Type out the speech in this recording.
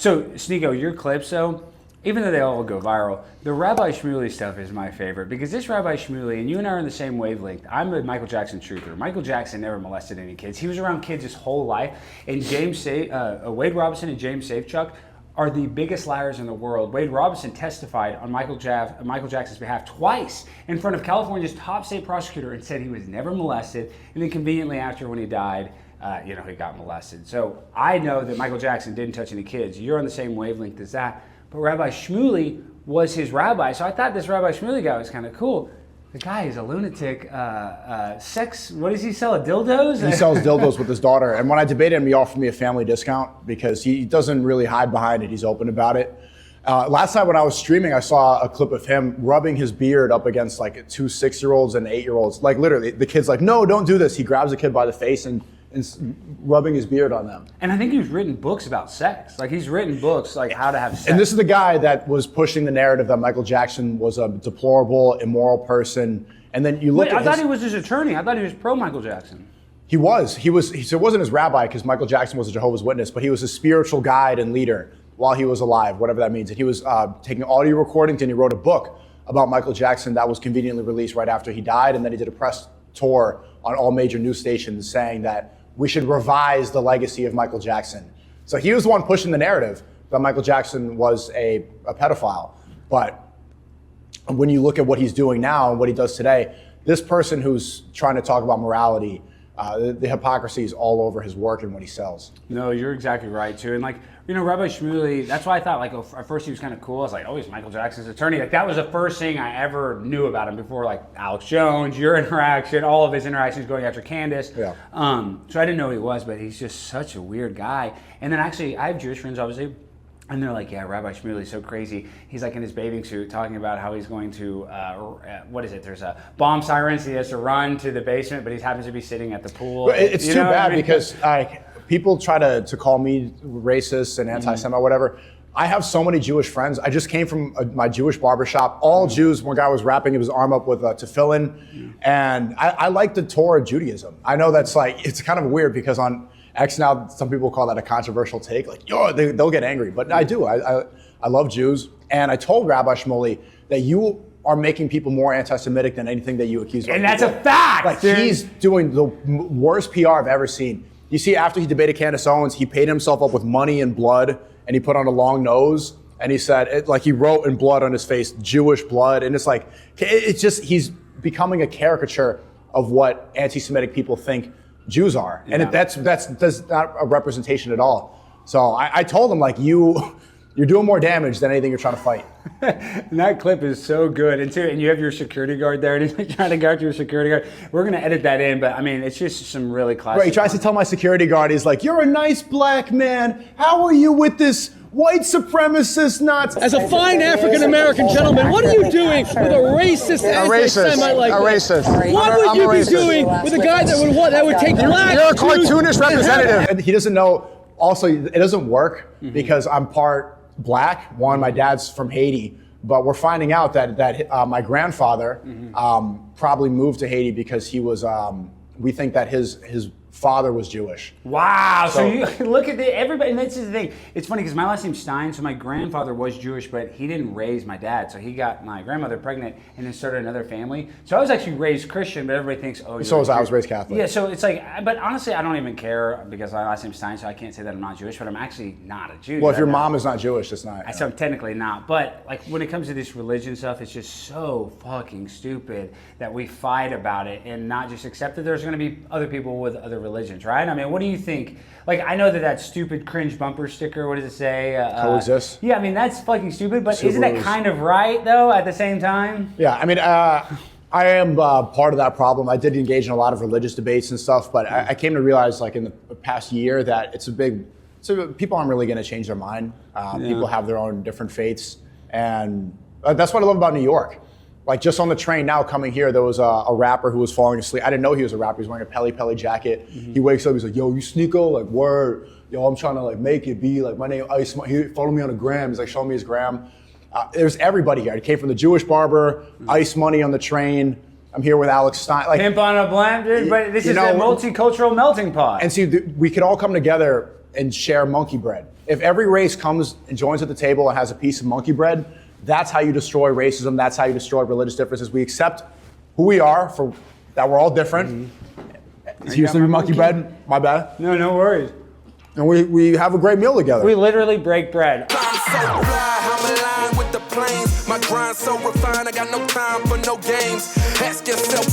So, Sneako, your clips, though, even though they all go viral, the Rabbi Shmuley stuff is my favorite because this Rabbi Shmuley, and you and I are on the same wavelength. I'm a Michael Jackson truther. Michael Jackson never molested any kids. He was around kids his whole life. And Wade Robinson and James Safechuck are the biggest liars in the world. Wade Robinson testified on Michael Jackson's behalf twice in front of California's top state prosecutor and said he was never molested. And then conveniently after when he died, he got molested. So I know that Michael Jackson didn't touch any kids. You're on the same wavelength as that. But Rabbi Shmuley was his rabbi. So I thought this Rabbi Shmuley guy was kind of cool. The guy is a lunatic. What does he sell? Dildos? He sells dildos with his daughter. And when I debated him, he offered me a family discount because he doesn't really hide behind it. He's open about it. Last night when I was streaming, I saw a clip of him rubbing his beard up against like 2 6-year-olds and 8-year-olds. Like literally, the kid's like, no, don't do this. He grabs the kid by the face and rubbing his beard on them. And I think he's written books about sex. Like he's written books like how to have sex. And this is the guy that was pushing the narrative that Michael Jackson was a deplorable, immoral person. And then you look at I thought he was his attorney. I thought he was pro Michael Jackson. He was. So it wasn't his rabbi because Michael Jackson was a Jehovah's Witness, but he was his spiritual guide and leader while he was alive, whatever that means. And he was taking audio recordings and he wrote a book about Michael Jackson that was conveniently released right after he died. And then he did a press tour on all major news stations saying that we should revise the legacy of Michael Jackson. So he was the one pushing the narrative that Michael Jackson was a pedophile. But when you look at what he's doing now and what he does today, this person who's trying to talk about morality, the hypocrisy is all over his work and what he sells. No, you're exactly right too. And Rabbi Shmuley, that's why I thought at first he was kind of cool. I was like, oh, he's Michael Jackson's attorney. Like that was the first thing I ever knew about him before like Alex Jones, your interaction, all of his interactions going after Candace. Yeah. So I didn't know who he was, but he's just such a weird guy. And then actually I have Jewish friends obviously. And they're like, yeah, Rabbi Shmuley's so crazy. He's like in his bathing suit talking about how he's going to, there's a bomb siren, so he has to run to the basement, but he happens to be sitting at the pool. It's too bad because people try to call me racist and anti-Semite or whatever. I have so many Jewish friends. I just came from my Jewish barbershop. All Jews, one guy was wrapping his arm up with tefillin. And I like the Torah of Judaism. I know that's it's kind of weird because on X now, some people call that a controversial take. Like, they'll get angry. But I do. I love Jews. And I told Rabbi Shmuley that you are making people more anti-Semitic than anything that you accuse of. And that's a fact! Like, he's doing the worst PR I've ever seen. You see, after he debated Candace Owens, he paid himself up with money and blood, and he put on a long nose, and he said, he wrote in blood on his face, Jewish blood. And it's just, he's becoming a caricature of what anti-Semitic people think Jews are. Yeah. And that's not a representation at all. So I told him, you're doing more damage than anything you're trying to fight. And that clip is so good. And you have your security guard there, and he's trying to go after your security guard. We're going to edit that in, but I mean, it's just some really classic. Right, he tries to tell my security guard, he's like, you're a nice black man. How are you with this white supremacist nuts? As a fine African-American gentleman, what are you doing with a racist anti-Semite like that? What would you be doing with a guy that would take black You're a cartoonish representative. And he doesn't know, also, it doesn't work because I'm part black. One, my dad's from Haiti, but we're finding out that my grandfather probably moved to Haiti because he was, we think that his father was Jewish. Wow. So you look at everybody, and that's the thing. It's funny because my last name's Stein, so my grandfather was Jewish, but he didn't raise my dad. So he got my grandmother pregnant and then started another family. So I was actually raised Christian, but everybody thinks, oh, so I was raised Catholic. Yeah, so it's but honestly, I don't even care because my last name's Stein, so I can't say that I'm not Jewish, but I'm actually not a Jew. Well, if your mom is not Jewish, it's not. So I'm technically not. But when it comes to this religion stuff, it's just so fucking stupid that we fight about it and not just accept that there's going to be other people with other religions, right? I mean, what do you think? I know that stupid cringe bumper sticker, what does it say? Coexist. Yeah, I mean, that's fucking stupid, but isn't that kind of right, though, at the same time? Yeah, I mean, I am part of that problem. I did engage in a lot of religious debates and stuff, but I came to realize, in the past year, that people aren't really going to change their mind. People have their own different faiths, and that's what I love about New York. Just on the train now coming here, there was a rapper who was falling asleep. I didn't know he was a rapper. He was wearing a Pele Pele jacket. He wakes up, he's like, yo, you Sneako? Word. Yo, I'm trying to make it be. My name Ice. He followed me on a gram. He's showing me his gram. There's everybody here. He came from the Jewish barber, Ice Money on the train. I'm here with Alex Stein. Pimp on a blam, dude. But this is a multicultural melting pot. And see, we could all come together and share monkey bread. If every race comes and joins at the table and has a piece of monkey bread, that's how you destroy racism. That's how you destroy religious differences. We accept who we are, for that we're all different. Seriously, monkey bread? My bad. No worries. And we have a great meal together. We literally break bread. I'm so fly, I'm aligned with the planes. My grind so refined, I got no time for no games. Ask yourself